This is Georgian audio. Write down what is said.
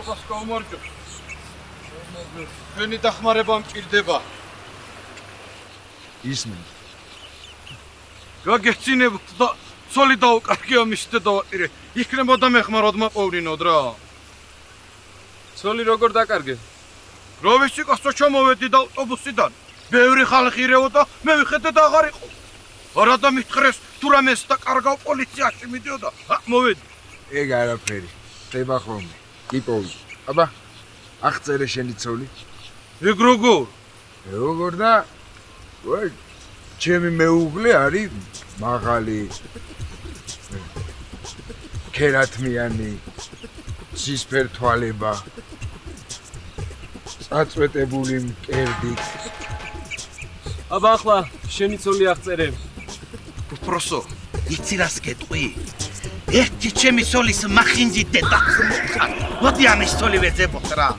მადლობას გაუმარჯო. ჩვენი დახმარება მჭირდება. ისმენ. გაგეცინებთ და ცოლი დაუკარგია მის დედავატირე. იქნებოდა მეხმაროდ მაყოვრინოდ რა. ცოლი როგორ დაკარგე? რო ვიცი კაცო ჩამოვედი და ავტობუსიდან. ბევრი ხალხი ირეოდა, მე ვიხედე და აღარ იყო. არა და მითხრეს თუ რამეს და კარგავ პოლიციაში მიდიოდა. მოვედი. ეგ არაფერი. ხდება ხოლმე. კიპოვი. აბა, აღწერე შენი ცოლი. ეგ როგორ? როგორ და ვაი, ჩემი მეუღლე არის მაღალი. ქერათმიანი, ცისფერ თვალება. წაწვეტებული მკერდით. აბა ახლა შენი ცოლი აღწერე. უпросо, იცი რას გეტყვი? ერთი ჩემი სოლის მახინჯი დედა. მოდი ამის ცოლი ვეძებოთ რა.